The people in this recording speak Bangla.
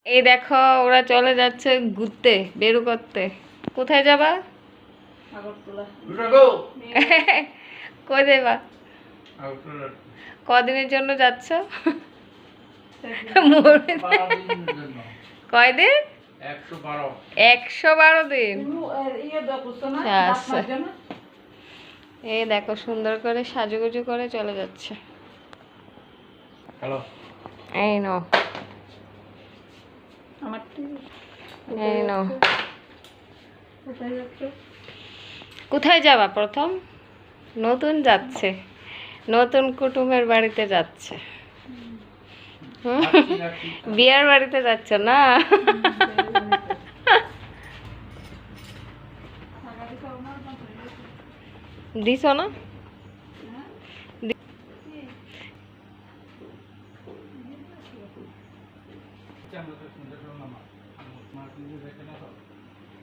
এই দেখো ওরা চলে যাচ্ছে ঘুরতে, বেরু করতে। কোথায় যাবা? কই দেবা? কদিনের জন্য যাচ্ছ? কয়দিন? 112 দিন। এই দেখো সুন্দর করে সাজুগুজু করে চলে যাচ্ছে। এই নাও, এই নাও। কোথায় যাবা প্রথম? নতুন যাচ্ছে, নতুন কুটুমের বাড়িতে যাচ্ছে। বিয়ার বাড়িতে যাচ্ছ না? দিছ না?